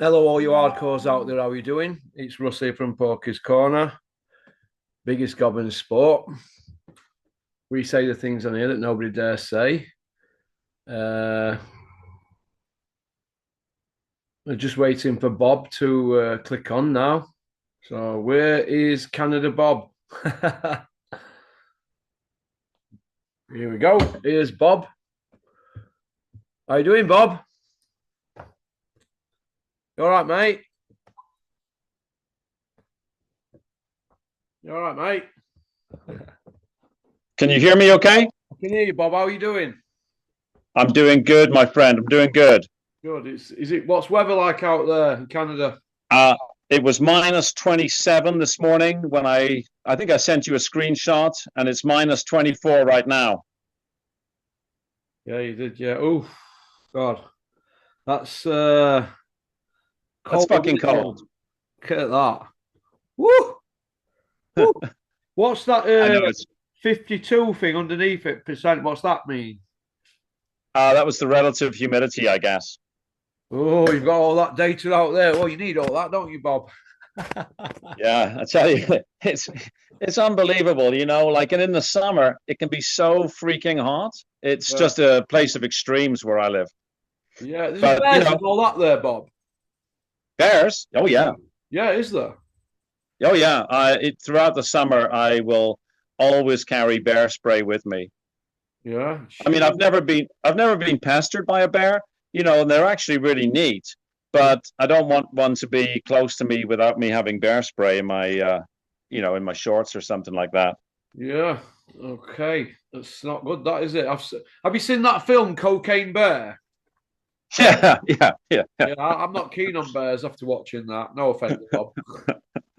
Hello, all you hardcores out there. How are you doing? It's Russ here from Poker's Corner, biggest gob in sport. We say the things on here that nobody dares say. We're just waiting for Bob to click on now. So, where is Canada Bob? Here we go. Here's Bob. How you doing, Bob? You all right, mate? You all right, mate? Can you hear me okay? I can hear you, Bob. How are you doing? I'm doing good, my friend. I'm doing good. Good. Is it what's weather like out there in Canada? Uh, it was minus 27 this morning when I think I sent you a screenshot, and it's minus 24 right now. Yeah, you did. Yeah. Oh, God. That's That's cold, fucking isn't it? cold. Look at that. Woo! Woo! What's that I know it's 52 thing underneath it percent? What's that mean? that was the relative humidity, I guess. Oh, you've got all that data out there. Well, you need all that, don't you, Bob? Yeah, I tell you, it's unbelievable, like and in the summer it can be so freaking hot. It's Yeah. just a place of extremes where I live. Yeah, there's But bears and all that there, Bob. bears, oh yeah. Yeah, is there? Oh yeah, throughout the summer I will always carry bear spray with me. Yeah. I mean, I've never been pestered by a bear, and they're actually really neat. But I don't want one to be close to me without me having bear spray in in my shorts or something like that. Yeah. Okay. That's not good, that is it? Have you seen that film, Cocaine Bear? Yeah, yeah, yeah. Yeah, I'm not keen on bears after watching that. No offense, Bob.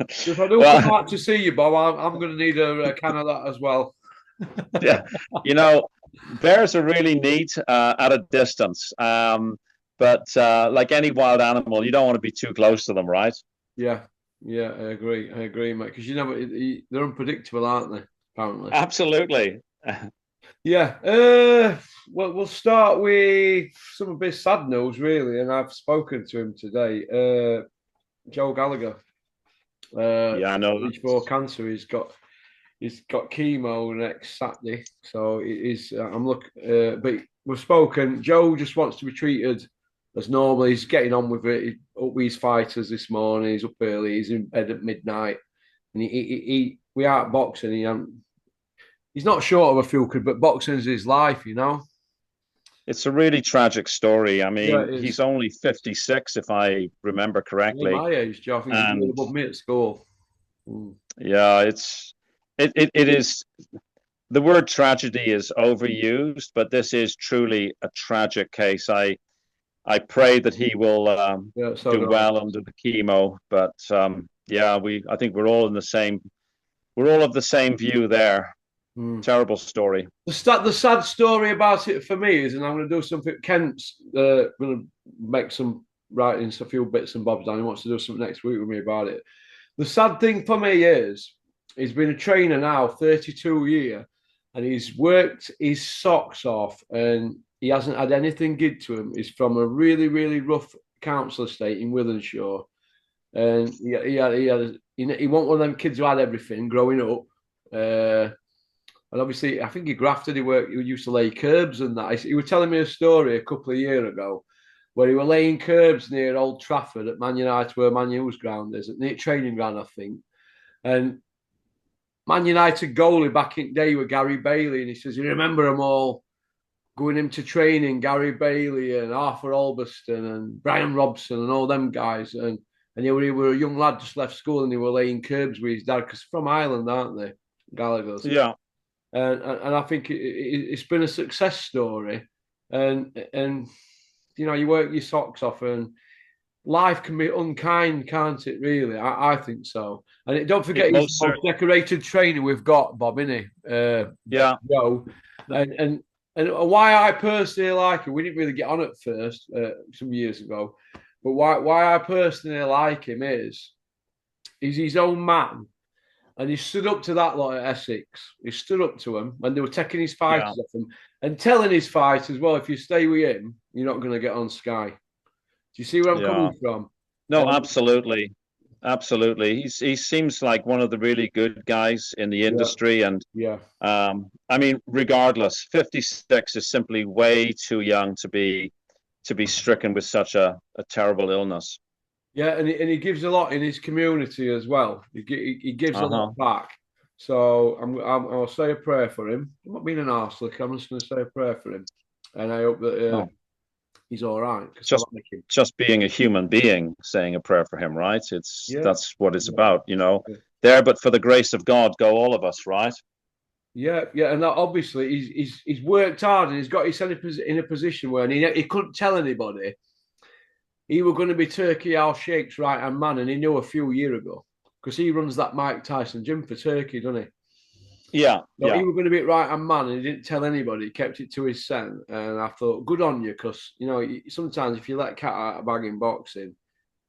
If I do come Well, out to see you, Bob, I'm going to need a can of that as well. yeah, bears are really neat at a distance. But like any wild animal, you don't want to be too close to them, right? Yeah, yeah, I agree, mate. Because they're unpredictable, aren't they? Apparently. Absolutely. Yeah. Well, we'll start with some a bit sad news, really, and I've spoken to him today. Joe Gallagher, Yeah, I know. stage four cancer. He's got chemo next Saturday, so it is. I'm look, but we've spoken. Joe just wants to be treated as normal. He's getting on with it. He's up with his fighters this morning. He's up early. He's in bed at midnight, and we are at boxing. He's not short of a few but boxing's his life, you know. It's a really tragic story. I Yeah, mean, it he's is. only 56, if I remember Yeah, correctly. my age, Joe. I think he's a year And above me at school. Mm. yeah, it is the word tragedy is overused, but this is truly a tragic case. I pray that he will Yeah, so do do I. well under the chemo. But yeah, I think we're all of the same view there. Mm. Terrible story. The sad story about it for me is, and I'm going to do something. Kent's going to make some writings, a few bits and bobs down. He wants to do something next week with me about it. The sad thing for me is he's been a trainer now 32 years, and he's worked his socks off, and he hasn't had anything good to him. He's from a really, really rough council estate in Wythenshawe, and he wasn't one of them kids who had everything growing up. And obviously, I think he grafted. He used to lay curbs and that. He was telling me a story a couple of years ago where he was laying curbs near Old Trafford at Man United, where Man U's ground is, at the training ground, I think. And Man United goalie back in the day with Gary Bailey, and he says, "You remember them all going into training, Gary Bailey and Arthur Albiston and Brian Robson and all them guys." And he were a young lad just left school and he were laying curbs with his dad because from Ireland, aren't they? Gallagher's. Yeah. And I think it's been a success story. And you work your socks off, and life can be unkind, can't it? Really, I think so. And don't It forget, he's the most most certainly. decorated trainer we've got, Bob, isn't he? Yeah. Joe, and and and why I personally like him. We didn't really get on at first some years ago, but why I personally like him is he's his own man. And he stood up to that lot at Essex. He stood up to him when they were taking his Yeah. fighters off him and telling his fighters, well, if you stay with him, you're not going to get on Sky. Do you see where I'm Yeah. coming from? No, absolutely. Absolutely. He seems like one of the really good guys in the Yeah, industry. And yeah, I mean, regardless, 56 is simply way too young to be stricken with such a terrible illness. yeah, and he gives a lot in his community as well. He gives a lot Uh-huh. back. So I'll say a prayer for him. I'm not being an arsehole. I'm just going to say a prayer for him, and I hope that No, he's all right because I just like him. just being a human being, saying a prayer for him, right? It's Yeah, that's what it's yeah, about, you know. yeah. There, but for the grace of God, go all of us, right? Yeah, yeah, and that obviously he's worked hard and he's got himself in a position where he couldn't tell anybody he was going to be Turkey Al Sheikh's right hand man, and he knew a few years ago because he runs that Mike Tyson gym for Turkey, doesn't he? Yeah, So yeah. he was going to be right hand man, and he didn't tell anybody. He kept it to his scent, and I thought, good on you, because sometimes if you let cat out of bag in boxing,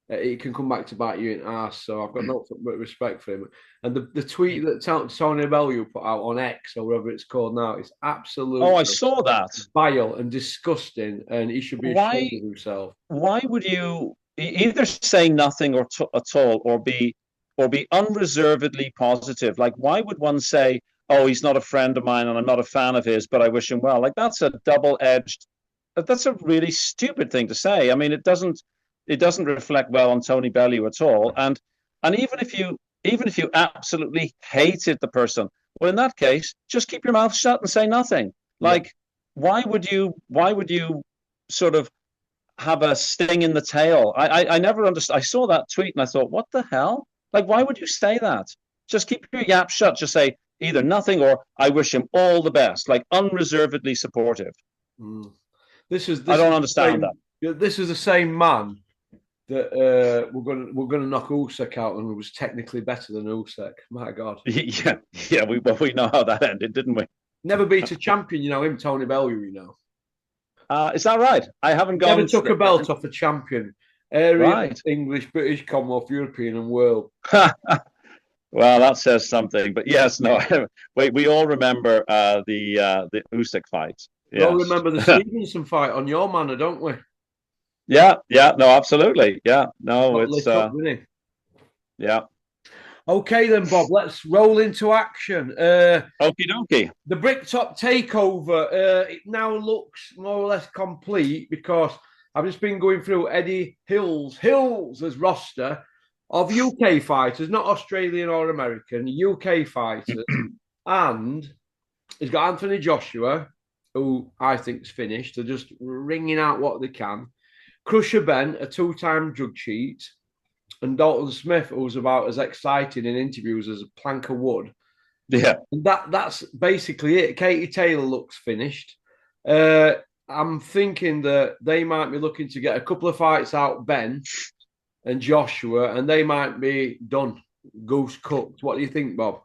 it can come back to bite you in the ass. So I've got no but respect for him. And the tweet that Tony Bellew put out on X or whatever it's called now is Oh, I absolutely saw that. vile and disgusting, and he should be Why ashamed of himself. why would you either say nothing or at all or be unreservedly positive? Like why would one say, "Oh, he's not a friend of mine and I'm not a fan of his, but I wish him well." Like that's a double-edged that's a really stupid thing to say. I mean, it doesn't reflect well on Tony Bellew at all. And even if you absolutely hated the person, well, in that case, just keep your mouth shut and say nothing. Yeah. Like, why would you sort of have a sting in the tail? I never understood. I saw that tweet and I thought, what the hell? Like, why would you say that? Just keep your yap shut. Just say either nothing or I wish him all the best, like unreservedly supportive. Mm. I This don't is the understand that. same. This is the same man that we're gonna knock Usyk out and was technically better than Usyk. My God, Yeah, yeah. We know how that ended, didn't we? never beat a champion. Him, Tony Bellew. Is that right? I haven't Never gone took a belt off a champion. Area, right. English, British, Commonwealth, European, and world. Well, that says something. But yes, no. We all remember the Usyk fight. We all Yes. remember the Stevenson fight on your manor, don't we? Yeah, yeah. No, absolutely. Yeah. No, Got it's lit up, didn't he? yeah. Okay then, Bob. Let's roll into action. Okie dokie. The Bricktop takeover. It now looks more or less complete because I've just been going through Eddie Hill's roster of UK fighters, not Australian or American, UK fighters, and he's got Anthony Joshua, who I think is finished. They're just wringing out what they can. Crusher Ben, a two-time drug cheat, and Dalton Smith, who's about as exciting in interviews as a plank of wood. Yeah. And that's basically it. Katie Taylor looks finished. I'm thinking that they might be looking to get a couple of fights out, Ben and Joshua, and they might be done. Goose cooked. What do you think, Bob?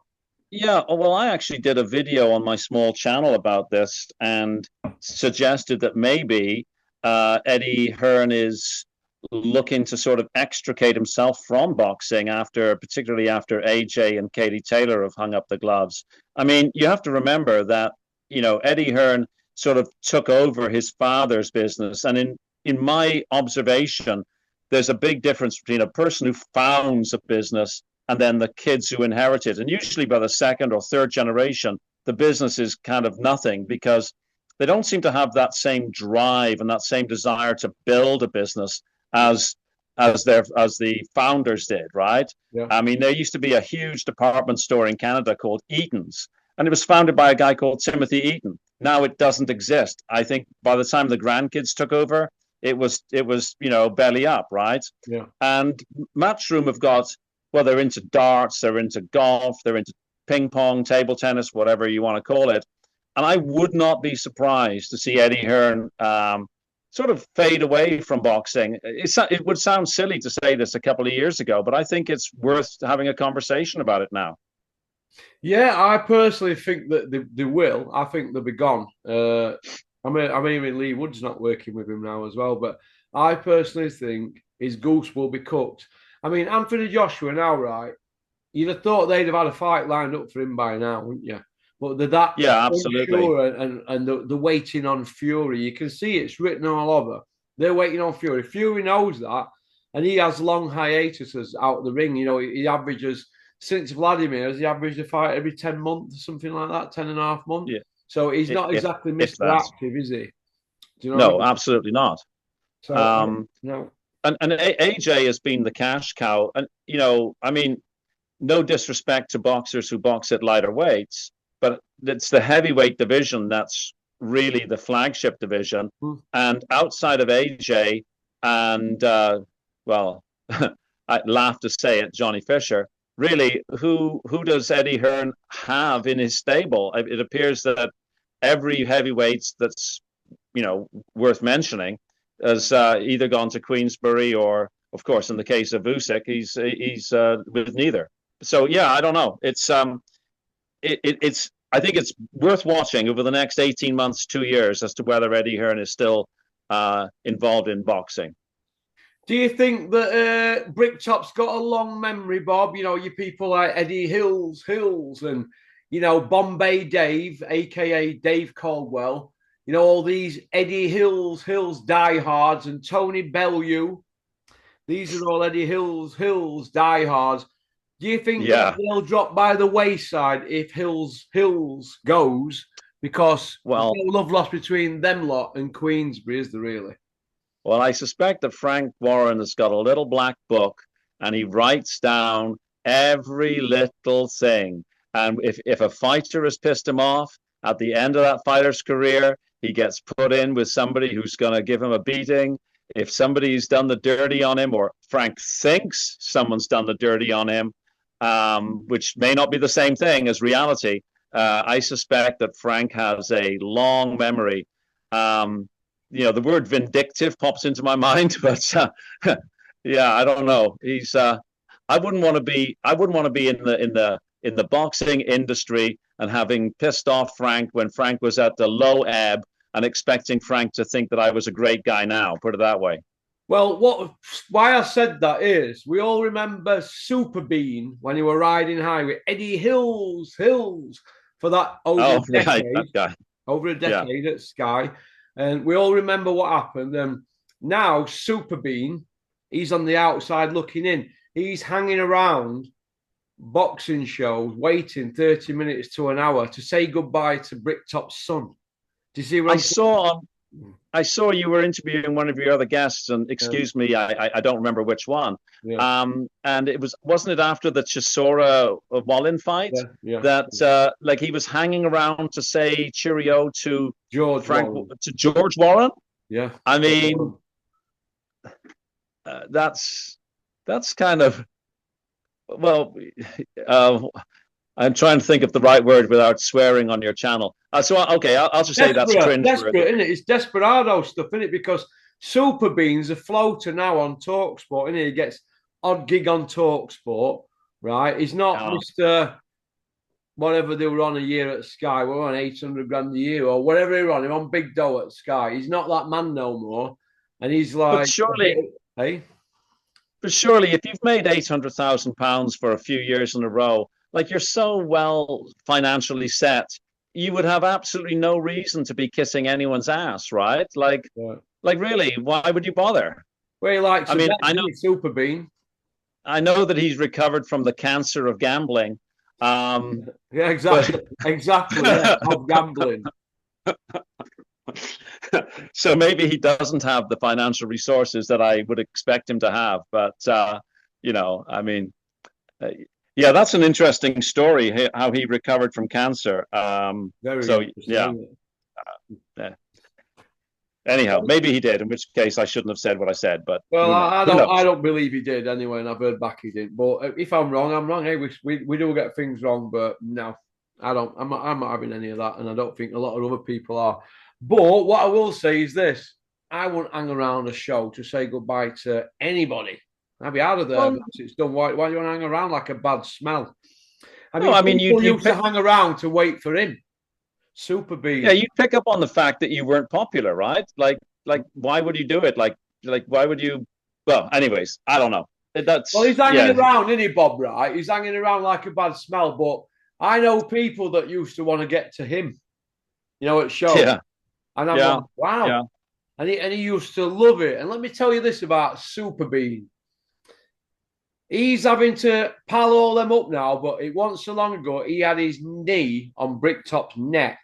Yeah, well, I actually did a video on my small channel about this and suggested that maybe Eddie Hearn is looking to sort of extricate himself from boxing particularly after AJ and Katie Taylor have hung up the gloves. I mean, you have to remember that, Eddie Hearn sort of took over his father's business. And in my observation, there's a big difference between a person who founds a business and then the kids who inherit it. And usually by the second or third generation, the business is kind of nothing because they don't seem to have that same drive and that same desire to build a business as the founders did, right? Yeah. I mean, there used to be a huge department store in Canada called Eaton's, and it was founded by a guy called Timothy Eaton. Now it doesn't exist. I think by the time the grandkids took over, it was belly up, right? Yeah. And Matchroom have got, well, they're into darts, they're into golf, they're into ping pong, table tennis, whatever you want to call it. And I would not be surprised to see Eddie Hearn sort of fade away from boxing. It would sound silly to say this a couple of years ago, but I think it's worth having a conversation about it now. Yeah, I personally think that they will. I think they'll be gone. I mean, Lee Wood's not working with him now as well, but I personally think his goose will be cooked. I mean, Anthony Joshua now, right? You'd have thought they'd have had a fight lined up for him by now, wouldn't you? But they're that absolutely. unsure and they're waiting on Fury. You can see it's written all over. They're waiting on Fury. Fury knows that. and he has long hiatuses out of the ring. You know, he averages since Vladimir, he averaged a fight every 10 months, or something like that, 10.5 months. Yeah, So he's not exactly if Mr. that. Active, is he? Do you know what I No, mean? absolutely not. So, no. And AJ has been the cash cow, and I mean, no disrespect to boxers who box at lighter weights, but it's the heavyweight division that's really the flagship division. And outside of AJ and well, I laugh to say it, Johnny Fisher. Really, who does Eddie Hearn have in his stable? It appears that every heavyweight that's worth mentioning has either gone to Queensbury or, of course, in the case of Usyk, he's with neither. So yeah, I don't know. It's I think it's worth watching over the next 18 months, 2 years, as to whether Eddie Hearn is still involved in boxing. Do you think that Bricktop's got a long memory, Bob? You know, you people like Eddie Hills, and Bombay Dave, aka Dave Caldwell. You know, all these Eddie Hills diehards, and Tony Bellew. These are all Eddie Hills diehards. Do you think that they'll drop by the wayside if Hills goes? Because well, there's no love lost between them lot and Queensbury, is there really? Well, I suspect that Frank Warren has got a little black book and he writes down every little thing. And if a fighter has pissed him off at the end of that fighter's career, he gets put in with somebody who's going to give him a beating. If somebody's done the dirty on him, or Frank thinks someone's done the dirty on him, which may not be the same thing as reality, I suspect that Frank has a long memory. The word vindictive pops into my mind, but yeah, I don't know. He's I wouldn't want to be in the boxing industry and having pissed off Frank when Frank was at the low ebb and expecting Frank to think that I was a great guy now, put it that way. Well, why I said that is we all remember Super Bean when he were riding high with Eddie Hills for that over a decade. Right, that guy. Over a decade at Sky. And we all remember what happened. Now, Super Bean, he's on the outside looking in. He's hanging around boxing shows, waiting 30 minutes to an hour to say goodbye to Bricktop's son. Do you see what I saw you were interviewing one of your other guests, and excuse me, I don't remember which one. Yeah. And wasn't it after the Chisora Wallin fight that like he was hanging around to say cheerio to George Warren? Yeah, I mean, that's kind of I'm trying to think of the right word without swearing on your channel. Okay, I'll just say that's cringe. Desperate, isn't it? It's desperado stuff, isn't it? Because Super Bean's a floater now on TalkSport, isn't he? He gets odd gig on TalkSport, right? He's not Mr. Whatever they were on a year at Sky. We're on 800 grand a year or whatever they were on. Him on big dough at Sky. He's not that man no more. And he's like, But surely, if you've made £800,000 for a few years in a row, like you're so well financially set, you would have absolutely no reason to be kissing anyone's ass, right? Like really, why would you bother? Well, he likes. I mean, I know Super Bean. I know that he's recovered from the cancer of gambling. Yeah, exactly. Exactly. Yeah, of gambling. So maybe he doesn't have the financial resources that I would expect him to have. But I mean. Yeah, that's an interesting story, how he recovered from cancer. Yeah. Anyhow, maybe he did, in which case I shouldn't have said what I said. But I don't believe he did anyway, and I've heard back he did. But if I'm wrong, I'm wrong. Hey, we do get things wrong, but no, I don't. I'm not having any of that, and I don't think a lot of other people are. But what I will say is this: I won't hang around a show to say goodbye to anybody. I'll be out of there. It's done. Why do you want to hang around like a bad smell? I mean, people used to hang around to wait for him. Super Bean. Yeah, you pick up on the fact that you weren't popular, right? Like, why would you do it? Like, why would you? Well, anyways, I don't know. He's hanging around, isn't he, Bob? Right? He's hanging around like a bad smell. But I know people that used to want to get to him. At shows. Yeah. And I'm like, wow. Yeah. And he used to love it. And let me tell you this about Super Bean. He's having to pal all them up now, but it wasn't so long ago he had his knee on Bricktop's neck.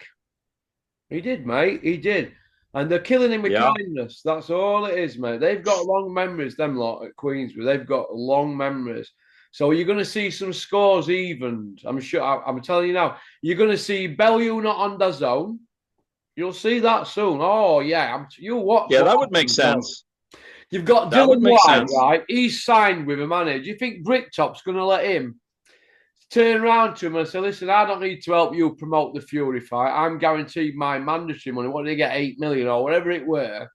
He did, mate. He did. And they're killing him with Yeah. kindness. That's all it is, mate. They've got long memories, them lot at Queensbury. They've got long memories. So you're going to see some scores evened. I'm sure. I'm telling you now. You're going to see Bellew not on the zone. You'll see that soon. Oh yeah, you watch. Yeah, What that would make happens now. sense. You've got That Dylan would make White, sense. right? He's signed with him, man. Do you think Bricktop's going to let him turn around to him and say, listen, I don't need to help you promote the Fury fight. I'm guaranteed my mandatory money. What did they get? 8 million or whatever it were.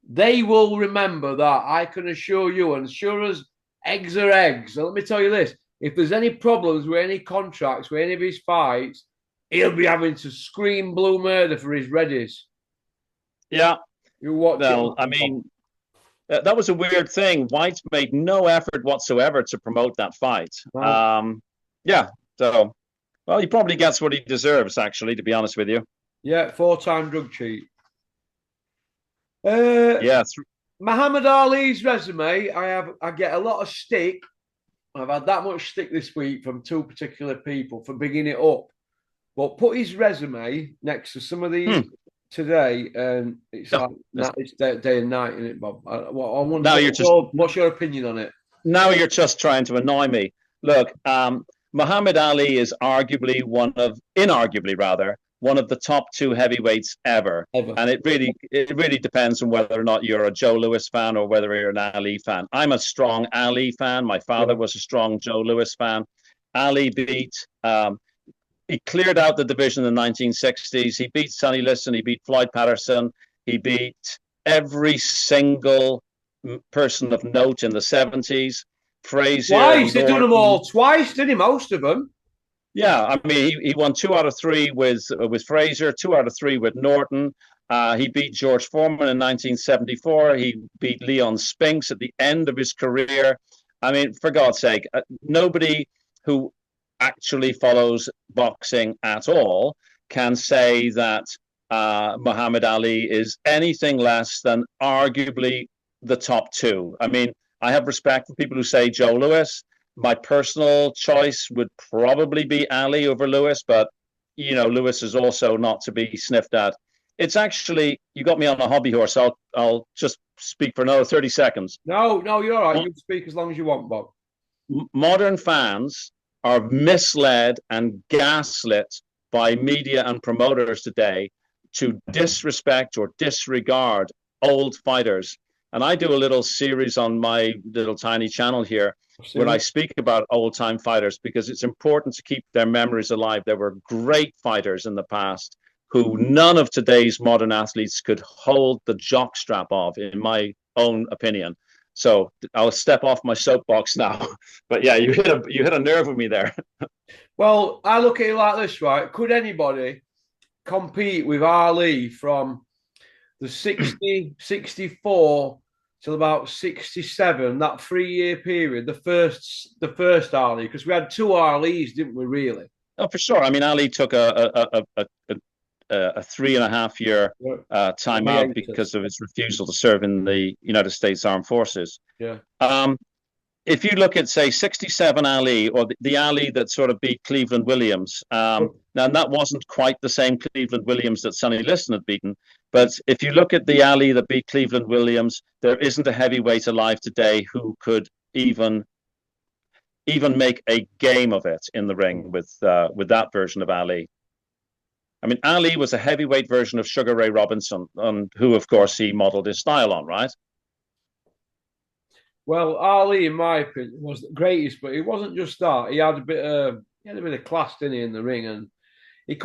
They will remember that. I can assure you, and sure as eggs are eggs. So let me tell you this: if there's any problems with any contracts, with any of his fights, he'll be having to scream blue murder for his readies. Yeah. You watch it. Well, I mean, that was a weird thing. White made no effort whatsoever to promote that fight. No. Yeah. So, well, he probably gets what he deserves, actually, to be honest with you. Yeah, 4-time drug cheat. Uh, Yeah. Muhammad Ali's resume, I get a lot of stick. I've had that much stick this week from two particular people for bigging it up. But put his resume next to some of these today, and it's No, like it's day and night, isn't it, Bob? I wonder now what's your opinion on it? now you're just trying to annoy me. Look, Muhammad Ali is inarguably rather, one of the top two heavyweights ever. Ever. And it really depends on whether or not you're a Joe Louis fan or whether you're an Ali fan. I'm a strong Ali fan. My father was a strong Joe Louis fan. Ali he cleared out the division in the 1960s. He beat Sonny Liston. He beat Floyd Patterson. He beat every single person of note in the 70s. Frazier, Twice. He done them Norton. all twice, didn't he? Most of them. Yeah, I mean, he won 2 out of 3 with Frazier, 2 out of 3 with Norton. He beat George Foreman in 1974. He beat Leon Spinks at the end of his career. I mean, for God's sake, nobody who actually follows boxing at all can say that Muhammad Ali is anything less than arguably the top two. I mean, I have respect for people who say Joe Louis. My personal choice would probably be Ali over Louis, but Louis is also not to be sniffed at. It's actually, you got me on a hobby horse. I'll just speak for another 30 seconds. No, you're all right. You can speak as long as you want, Bob. Modern fans are misled and gaslit by media and promoters today to disrespect or disregard old fighters. And I do a little series on my little tiny channel here when I speak about old time fighters, because it's important to keep their memories alive. There were great fighters in the past who none of today's modern athletes could hold the jockstrap of, in my own opinion. So I'll step off my soapbox now. But yeah, you hit a nerve with me there. Well, I look at it like this, right? Could anybody compete with Ali from the 60, 64 till about 67, that 3-year period, the first Ali, because we had two Ali's, didn't we, really? Oh, for sure. I mean, Ali took a 3.5 year time out because of his refusal to serve in the United States Armed Forces. Yeah. If you look at, say, 67 Ali, or the Ali that sort of beat Cleveland Williams, now that wasn't quite the same Cleveland Williams that Sonny Liston had beaten, but if you look at the Ali that beat Cleveland Williams, there isn't a heavyweight alive today who could even make a game of it in the ring with that version of Ali. I mean, Ali was a heavyweight version of Sugar Ray Robinson, who, of course, he modeled his style on, right? Well, Ali, in my opinion, was the greatest, but it wasn't just that. He had a bit of class, didn't he, in the ring, and he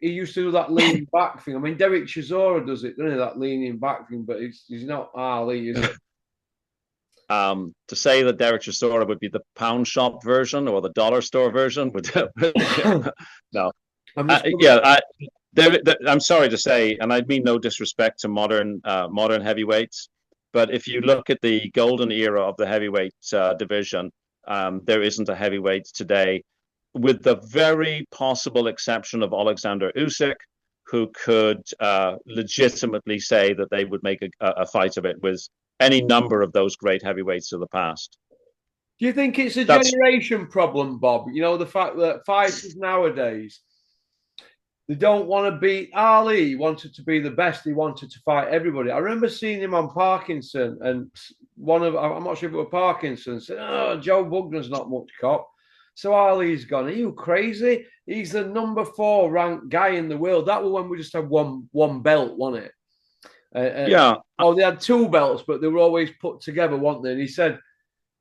used to do that leaning back thing. I mean, Derek Chisora does it, doesn't he? That leaning back thing, but he's not Ali, is it? To say that Derek Chisora would be the pound shop version or the dollar store version would no. I'm sorry to say, and I mean no disrespect to modern heavyweights, but if you look at the golden era of the heavyweight division, there isn't a heavyweight today, with the very possible exception of Alexander Usyk, who could legitimately say that they would make a fight of it with any number of those great heavyweights of the past. Do you think it's a That's generation problem, Bob? You know, the fact that fighters nowadays, they don't want to beat Ali. He wanted to be the best. He wanted to fight everybody. I remember seeing him on Parkinson, and I'm not sure if it was Parkinson, said, "Oh, Joe Bugner's not much cop." So Ali's gone. Are you crazy? He's the number 4 ranked guy in the world. That was when we just had one belt, wasn't it? yeah. Oh, they had 2 belts, but they were always put together, weren't they? And he said,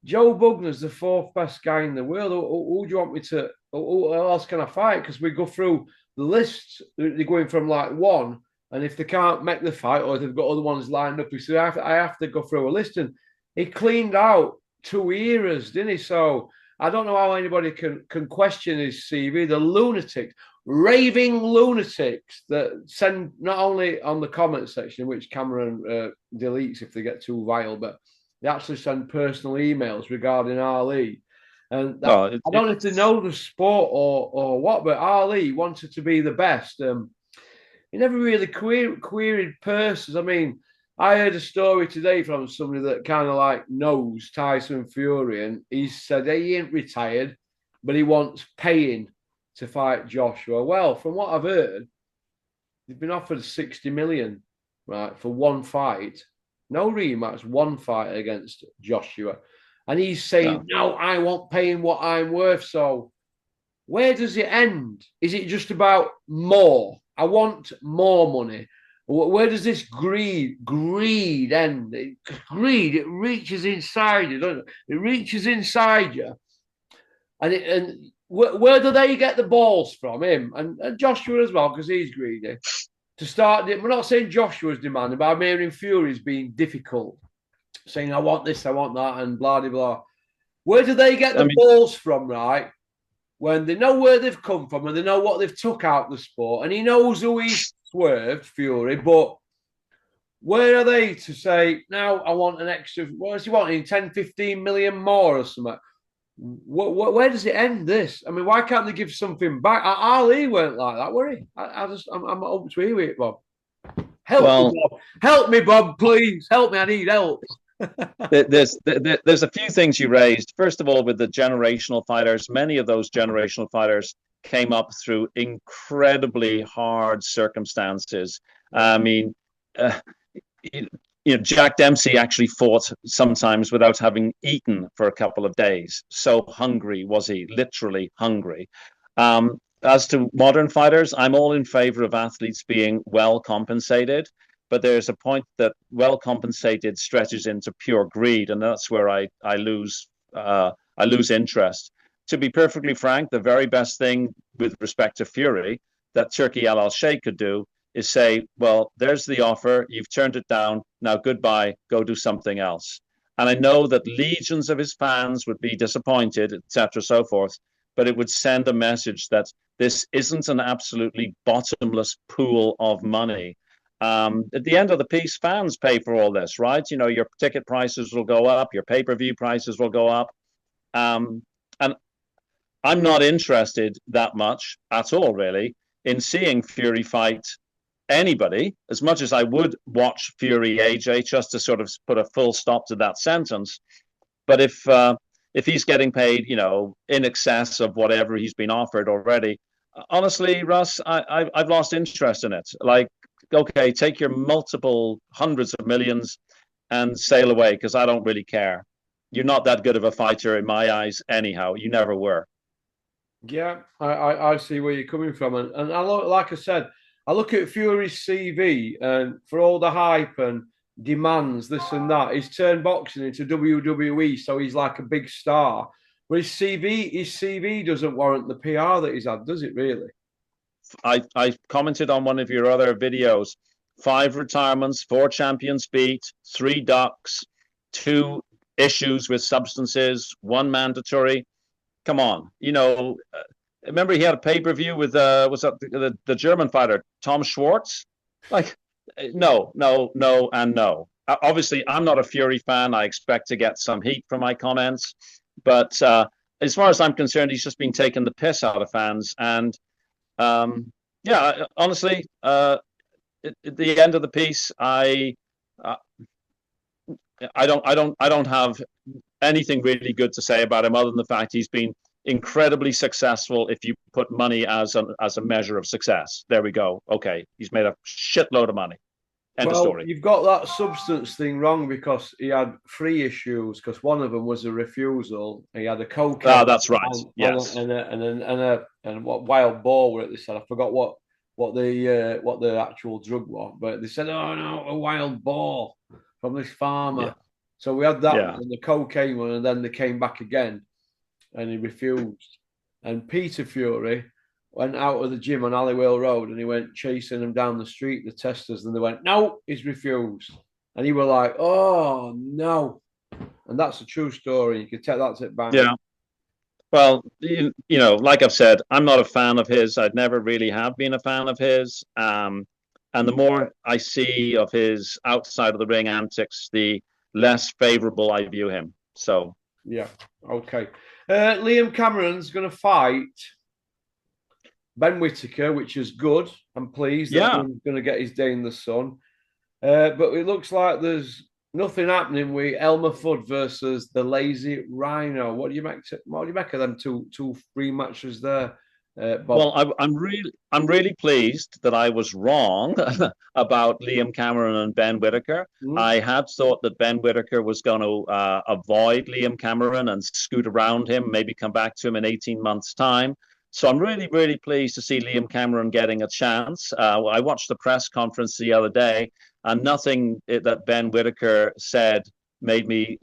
Joe Bugner's the 4th best guy in the world. Who do you want me to? Who else can I fight? Because we go through the list. They're going from like 1, and if they can't make the fight, or if they've got other ones lined up, he said I have to go through a list. And he cleaned out 2 eras, didn't he? So I don't know how anybody can question his CV. The lunatics, raving lunatics that send not only on the comment section, which Cameron deletes if they get too vile, but they actually send personal emails regarding Ali. And that, Well, I don't know if they know the sport or what, but Ali wanted to be the best. He never really queried purses. I mean, I heard a story today from somebody that kind of like knows Tyson Fury, and he said he ain't retired, but he wants paying to fight Joshua. Well, from what I've heard, they've been offered 60 million, right, for one fight. No rematch, one fight against Joshua. And he's saying, yeah. no, I want paying what I'm worth. So where does it end? Is it just about more? I want more money. Where does this greed end? Greed, it reaches inside you, doesn't it? It reaches inside you. And where do they get the balls from? Him and Joshua as well, because he's greedy. To start, we're not saying Joshua's demanding, but I'm hearing Fury's being difficult, saying, I want this, I want that, and blah, blah, blah. Where do they get I the mean, balls from, right? When they know where they've come from and they know what they've took out of the sport, and he knows who he's swerved, Fury, but where are they to say, now I want an extra, what is he wanting, 10, 15 million more or something? Where does it end this? I mean, why can't they give something back? Ali weren't like that, were he? I'm up to hear it, Bob. Help me, well, Bob. Help me, Bob, please. Help me. I need help. there's a few things you raised. First of all, with the generational fighters, many of those generational fighters came up through incredibly hard circumstances. I mean, uh, you Jack Dempsey actually fought sometimes without having eaten for a couple of days. So hungry was he, literally hungry. As to modern fighters, I'm all in favor of athletes being well compensated, but there's a point that well compensated stretches into pure greed, and that's where I lose interest. To be perfectly frank, the very best thing with respect to Fury that Turkey Al Sheikh could do is say, well, there's the offer, you've turned it down, now goodbye, go do something else. And I know that legions of his fans would be disappointed, etc., so forth, but it would send a message that this isn't an absolutely bottomless pool of money. At the end of the piece, fans pay for all this, right? You know, your ticket prices will go up, your pay-per-view prices will go up. And I'm not interested that much at all, really, in seeing Fury fight anybody, as much as I would watch Fury AJ just to sort of put a full stop to that sentence. But if he's getting paid, you know, in excess of whatever he's been offered already, honestly, Russ, I've lost interest in it. Like, okay, take your multiple hundreds of millions and sail away, because I don't really care. You're not that good of a fighter in my eyes, anyhow. You never were. Yeah, I see where you're coming from. And I look, like I said, I look at Fury's CV, and for all the hype and demands, this and that, he's turned boxing into WWE, so he's like a big star. But his CV doesn't warrant the PR that he's had, does it really? I commented on one of your other videos. 5 retirements, 4 champions beat, 3 ducks, 2 issues with substances, 1 mandatory. Come on, you know. Remember, he had a pay-per-view with was that the German fighter Tom Schwartz? Like, no, no, no, and no. Obviously, I'm not a Fury fan. I expect to get some heat from my comments, but as far as I'm concerned, he's just been taking the piss out of fans. And yeah, honestly, at the end of the piece, uh, I don't have anything really good to say about him other than the fact he's been incredibly successful if you put money as a measure of success. There we go. Okay, he's made a shitload of money. End of Well, story. you've got that substance thing wrong because he had three issues. Because one of them was a refusal. He had a cocaine. Ah, that's right. Yes. And what wild boar were it? They said I forgot what the actual drug was, but they said, oh no, a wild boar from this farmer. Yeah. So we had that Yeah. one, and the cocaine one, and then they came back again, and he refused. And Peter Fury went out of the gym on Halliwell Road and he went chasing them down the street, the testers, and they went, no, he's refused. And he were like, oh, no. And that's a true story. You can take that to the bank. Yeah. Well, you know, like I've said, I'm not a fan of his. I'd never really have been a fan of his. And the more I see of his outside of the ring antics, the less favorable I view him. So, yeah. Okay. Liam Cameron's going to fight Ben Whittaker, which is good. I'm pleased that he's going to get his day in the sun. But it looks like there's nothing happening with Elmer Fudd versus the Lazy Rhino. What do you make of them two free matches there, Bob? Well, I'm really pleased that I was wrong about Liam Cameron and Ben Whittaker. I had thought that Ben Whittaker was going to avoid Liam Cameron and scoot around him, maybe come back to him in 18 months' time. So I'm really, really pleased to see Liam Cameron getting a chance. I watched the press conference the other day, and nothing that Ben Whittaker said made me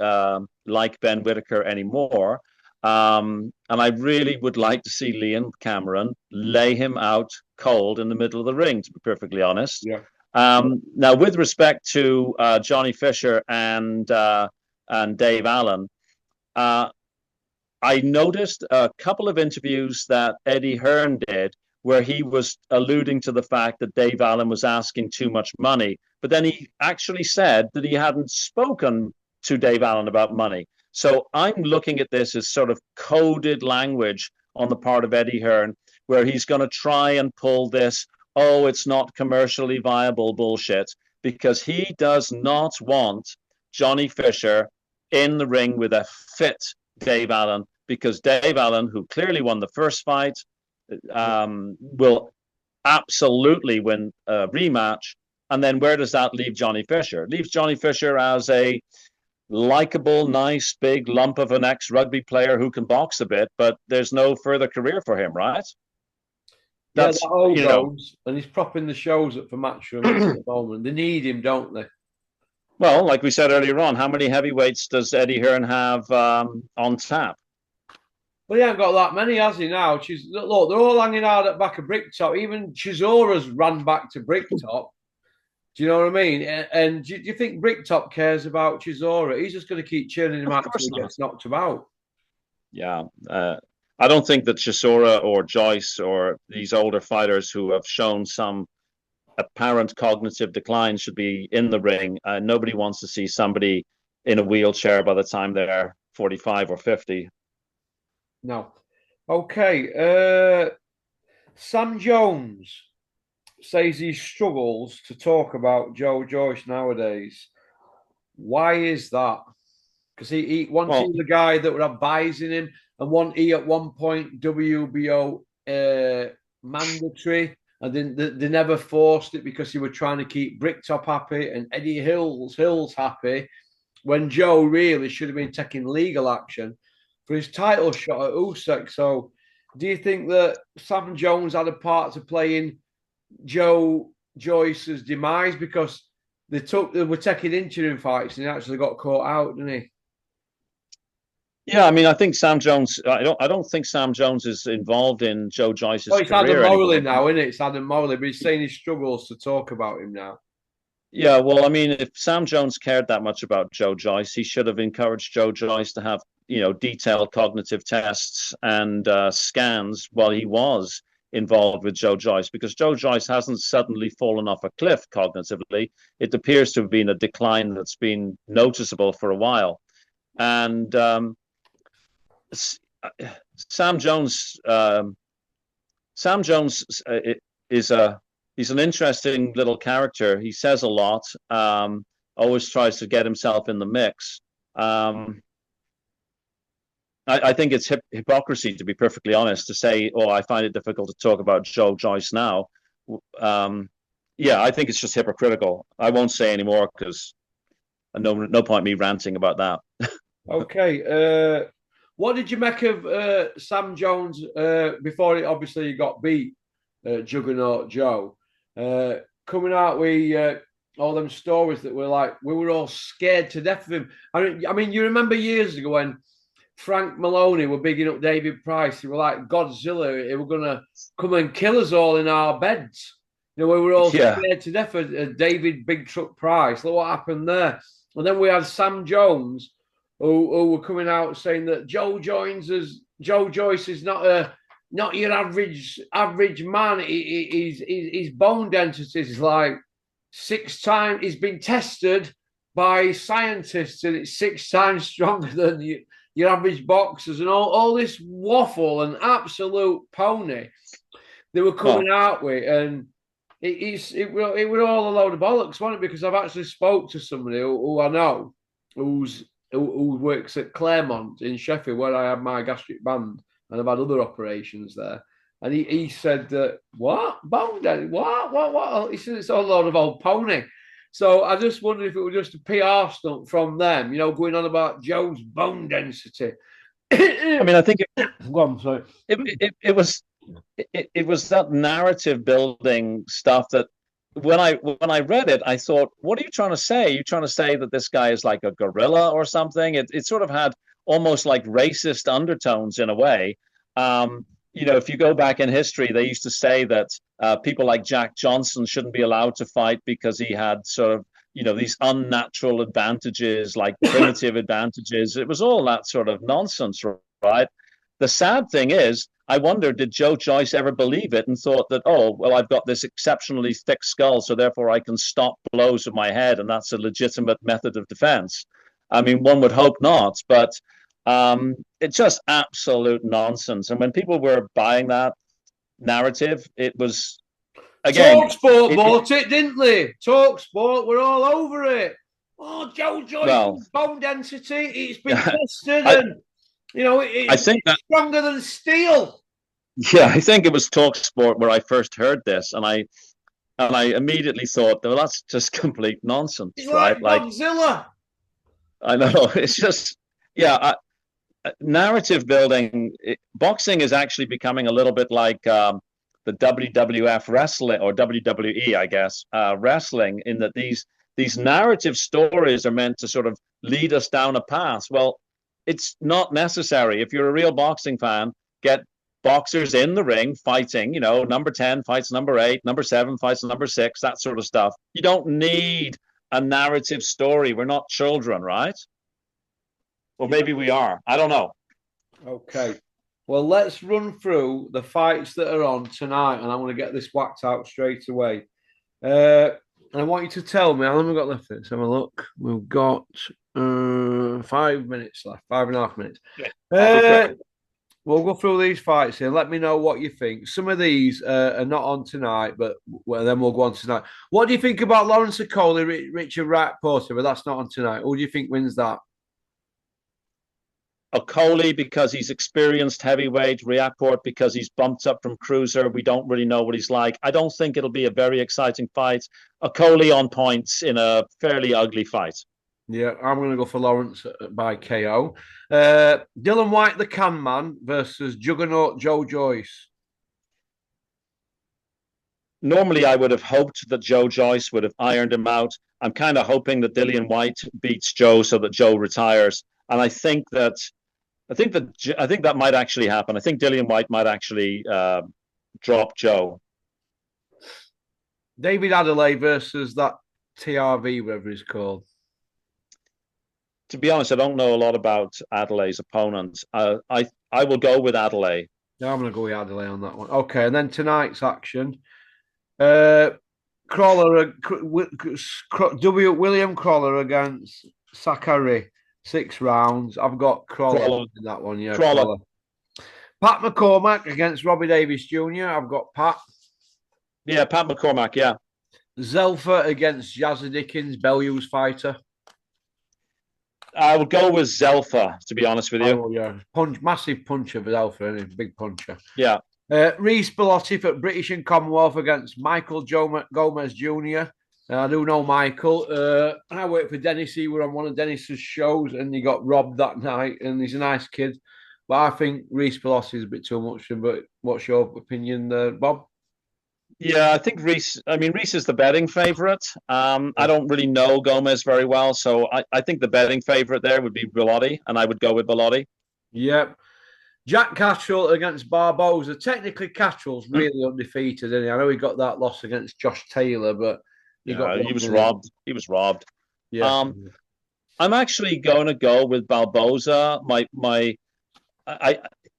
like Ben Whittaker anymore. And I really would like to see Liam Cameron lay him out cold in the middle of the ring, to be perfectly honest. Yeah. Now, with respect to Johnny Fisher and Dave Allen, I noticed a couple of interviews that Eddie Hearn did where he was alluding to the fact that Dave Allen was asking too much money. But then he actually said that he hadn't spoken to Dave Allen about money. So I'm looking at this as sort of coded language on the part of Eddie Hearn, where he's going to try and pull this, oh, it's not commercially viable bullshit, because he does not want Johnny Fisher in the ring with a fit Dave Allen, because Dave Allen, who clearly won the first fight, will absolutely win a rematch. And then where does that leave Johnny Fisher? It leaves Johnny Fisher as a likable, nice, big lump of an ex-rugby player who can box a bit, but there's no further career for him, right? That's, that all goes, and he's propping the shows up for Matchroom at the moment. They need him, don't they? Well, like we said earlier on, how many heavyweights does Eddie Hearn have on tap? Well, he ain't got that many, has he now? Look, they're all hanging out at back of Bricktop. Even Chisora's ran back to Bricktop. Do you know what I mean? And do you think Bricktop cares about Chisora? He's just going to keep churning him out until he gets knocked about. Yeah. I don't think that Chisora or Joyce or these older fighters who have shown some apparent cognitive decline should be in the ring. Nobody wants to see somebody in a wheelchair by the time they're 45 or 50. No. Okay. Sam Jones says he struggles to talk about Joe Joyce nowadays. Why is that? Because he once he was the guy that would advising him, and he at one point WBO mandatory, and then they never forced it because he were trying to keep Bricktop happy and Eddie Hills happy, when Joe really should have been taking legal action for his title shot at Usyk. So, do you think that Sam Jones had a part to play in Joe Joyce's demise, because they were taking interim fights and he actually got caught out, didn't he? Yeah, I mean, I think Sam Jones. I don't think Sam Jones is involved in Joe Joyce's career. It's Adam Morley now, isn't it? It's Adam Morley, but he's saying he struggles to talk about him now. Yeah, well, I mean, if Sam Jones cared that much about Joe Joyce, he should have encouraged Joe Joyce to have, detailed cognitive tests and scans while he was involved with Joe Joyce, because Joe Joyce hasn't suddenly fallen off a cliff cognitively. It appears to have been a decline that's been noticeable for a while. And Sam Jones he's an interesting little character. He says a lot, always tries to get himself in the mix. I think it's hypocrisy, to be perfectly honest, to say, "Oh, I find it difficult to talk about Joe Joyce now." Um, yeah, I think it's just hypocritical. I won't say anymore because no point me ranting about that. Okay. What did you make of Sam Jones before he obviously got beat, Juggernaut Joe, coming out with all them stories that were like we were all scared to death of him. I mean, you remember years ago when Frank Maloney were bigging up David Price. He were like Godzilla. He were gonna come and kill us all in our beds. You know, we were all Yeah, scared to death of David Big Truck Price. Look what happened there. And then we had Sam Jones, who were coming out saying that Joe Joyce is not your average man. His bone density is like 6 times. He's been tested by scientists, and it's 6 times stronger than your average boxers, and all this waffle and absolute pony they were coming out with, and it was all a load of bollocks, wasn't it? Because I've actually spoke to somebody who I know who works at Claremont in Sheffield, where I had my gastric band, and I've had other operations there. And he said that what bone density? What? He said it's all a load of old pony. So I just wondered if it was just a PR stunt from them, you know, going on about Joe's bone density. I mean, I think Go on, sorry. it was it was that narrative building stuff that when I read it, I thought, what are you trying to say? Are you trying to say that this guy is like a gorilla or something? It sort of had almost like racist undertones in a way. You know, if you go back in history, they used to say that people like Jack Johnson shouldn't be allowed to fight because he had sort of, you know, these unnatural advantages, like primitive advantages. It was all that sort of nonsense, right? The sad thing is, I wonder, did Joe Joyce ever believe it and thought that, oh, well, I've got this exceptionally thick skull, so therefore I can stop blows with my head, and that's a legitimate method of defense? I mean, one would hope not, but it's just absolute nonsense. And when people were buying that narrative, it was, again, Talk Sport bought it, didn't they? Talk Sport, we're all over it. Oh, Joe Joyce's bone density, it's been tested, and you know, I think that's stronger than steel. Yeah, I think it was Talksport where I first heard this, and I immediately thought, well, that's just complete nonsense, it's right? Like Godzilla. I know it's just, yeah. Narrative building, boxing is actually becoming a little bit like the WWF wrestling, or WWE, I guess, wrestling, in that these narrative stories are meant to sort of lead us down a path. Well, it's not necessary. If you're a real boxing fan, get boxers in the ring fighting, you know, number 10 fights number 8, number 7 fights number 6, that sort of stuff. You don't need a narrative story. We're not children, right? Or maybe we are. I don't know. Okay. Well, let's run through the fights that are on tonight, and I'm going to get this whacked out straight away. And I want you to tell me how long we've got left. Let's have a look. We've got 5 minutes left, 5.5 minutes. We'll go through these fights here. Let me know what you think. Some of these are not on tonight, but then we'll go on tonight. What do you think about Lawrence Okolie, Richard Wright Porter? But that's not on tonight. Who do you think wins that? Okolie because he's experienced heavyweight, Riakporhe because he's bumped up from cruiser. We don't really know what he's like. I don't think it'll be a very exciting fight. Okolie on points in a fairly ugly fight. Yeah, I'm going to go for Lawrence by KO. Dylan White, the Can Man, versus Juggernaut Joe Joyce. Normally, I would have hoped that Joe Joyce would have ironed him out. I'm kind of hoping that Dillian White beats Joe so that Joe retires. And I think that might actually happen. I think Dillian White might actually drop Joe. David Adelaide versus that TRV, whatever he's called. To be honest, I don't know a lot about Adelaide's opponent. I will go with Adelaide. Yeah, I'm going to go with Adelaide on that one. Okay, and then tonight's action. William Crawler against Sakari. 6 rounds. I've got Crawler in that one. Yeah, Crawler. Pat McCormack against Robbie Davis Jr. I've got Pat. Yeah, Pat McCormack. Yeah. Zelfa against Jazza Dickens, Bellews fighter. I would go with Zelfa, to be honest with you. Oh yeah, massive puncher for Alpha, isn't he? Big puncher. Yeah. Reece Bellotti for British and Commonwealth against Michael Gomez Jr. I do know Michael. I worked for Dennis. He was on one of Dennis's shows and he got robbed that night. And he's a nice kid. But I think Reece Bellotti is a bit too much for him. But what's your opinion, Bob? Yeah, I think Reece. I mean, Reece is the betting favorite. I don't really know Gomez very well, so I think the betting favorite there would be Bellotti, and I would go with Bellotti. Yep. Jack Catterall against Barboza. Technically, Catterall's really undefeated, isn't he? I know he got that loss against Josh Taylor, but he was robbed. He was robbed. Yeah. I'm actually going to go with Barboza.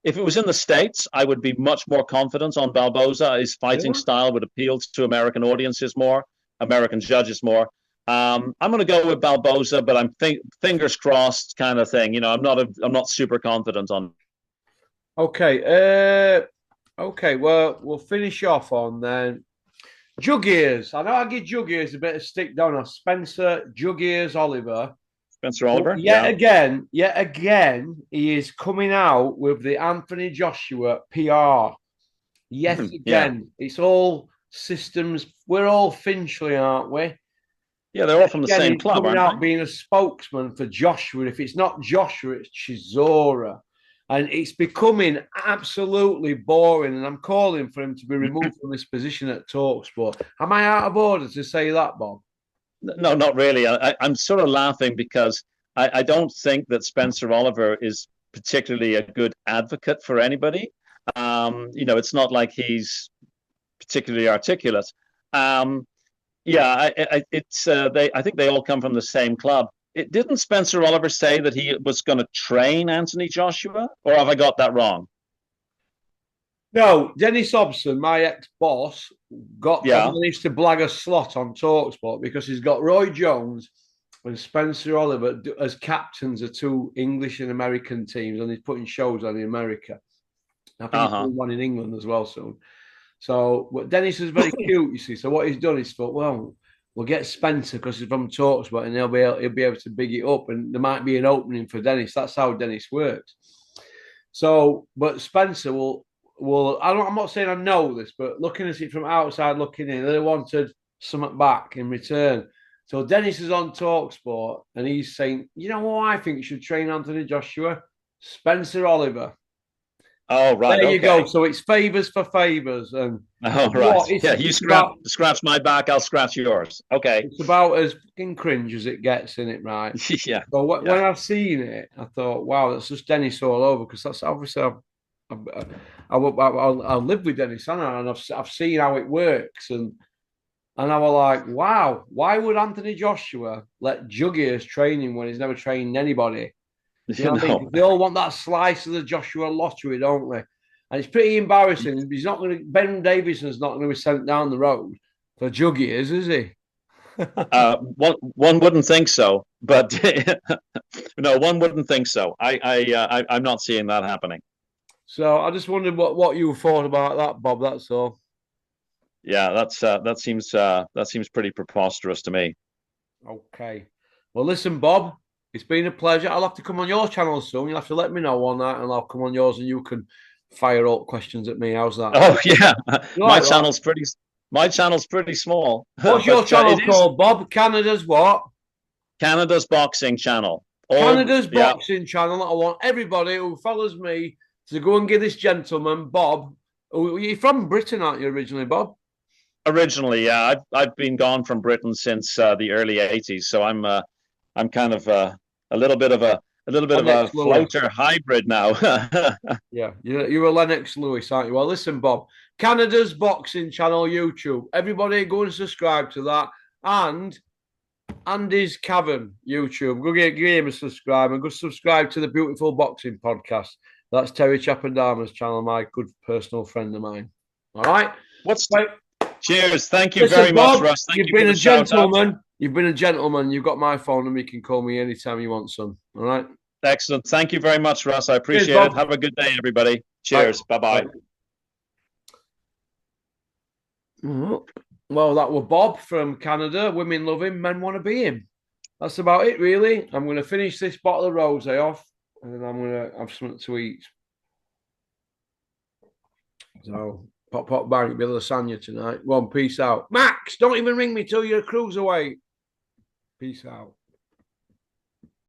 If it was in the States, I would be much more confident on Barboza. His fighting style would appeal to American audiences more, American judges more. I'm going to go with Barboza, but I'm fingers crossed kind of thing. You know, I'm not super confident on. Okay. Okay. Well, we'll finish off on then. Jug Ears. I know I give Jug Ears a bit of stick down on Spencer Jug Ears Oliver. Spencer Oliver. Yet again, he is coming out with the Anthony Joshua PR. Yet again, it's all systems. We're all Finchley, aren't we? Yeah, they're all from the same club. Coming out being a spokesman for Joshua. If it's not Joshua, it's Chisora. And it's becoming absolutely boring. And I'm calling for him to be removed from this position at TalkSport. Am I out of order to say that, Bob? No, not really. I'm sort of laughing because I don't think that Spencer Oliver is particularly a good advocate for anybody. You know, it's not like he's particularly articulate. I think they all come from the same club. Didn't Spencer Oliver say that he was going to train Anthony Joshua, or have I got that wrong? No, Dennis Hobson, my ex-boss, got Dennis to blag a slot on TalkSport because he's got Roy Jones and Spencer Oliver as captains of two English and American teams, and he's putting shows on in America. I think he's doing one in England as well soon. So, but Dennis is very cute, you see. So what he's done is thought, well, we'll get Spencer because he's from TalkSport, and he'll be able to big it up, and there might be an opening for Dennis. That's how Dennis works. So, but Spencer will. I'm not saying I know this, but looking at it from outside, looking in, they wanted something back in return. So Dennis is on TalkSport, and he's saying, you know what I think should train Anthony Joshua? Spencer Oliver. Oh, right. There you go. So it's favours for favours. And yeah, you scratch my back, I'll scratch yours. Okay. It's about as fucking cringe as it gets, in it, right? Yeah. So when I've seen it, I thought, wow, that's just Dennis all over, because that's obviously I live with Dennis, and I've seen how it works, and I was like, wow, why would Anthony Joshua let Jug Ears train him when he's never trained anybody? You know what I mean? They all want that slice of the Joshua lottery, don't they? And it's pretty embarrassing. Ben Davison's not going to be sent down the road for Jug Ears, is he? One wouldn't think so, but no, one wouldn't think so. I'm not seeing that happening. So I just wondered what you thought about that, Bob. That's all. Yeah, that seems pretty preposterous to me. Okay. Well, listen, Bob, it's been a pleasure. I'll have to come on your channel soon. You'll have to let me know on that, and I'll come on yours, and you can fire up questions at me. How's that? Oh yeah, my channel's pretty small. What's your channel called, Bob? Canada's what? Canada's Boxing Channel. Canada's Boxing Channel. I want everybody who follows me to go and give this gentleman, Bob. You're from Britain, aren't you, originally, Bob? Originally, yeah. I've been gone from Britain since the early '80s, so I'm kind of a little bit of a floater hybrid now. Yeah, you're a Lennox Lewis, aren't you? Well, listen, Bob. Canada's Boxing Channel YouTube. Everybody go and subscribe to that, and Andy's Cavern YouTube. Go give him a subscribe, and go subscribe to the Beautiful Boxing Podcast. That's Terry Chappendama's channel, my good personal friend of mine. All right. Cheers. Thank you very much, Russ. You've been a gentleman. You've been a gentleman. You've got my phone number. You can call me anytime you want, son. All right. Excellent. Thank you very much, Russ. I appreciate it. Have a good day, everybody. Cheers. Bye-bye. Well, that was Bob from Canada. Women love him. Men want to be him. that's about it, really. I'm going to finish this bottle of rosé off, and then I'm going to have something to eat. So, pop, bang, be lasagna tonight. One, peace out. Max, don't even ring me till your crew's away. Peace out.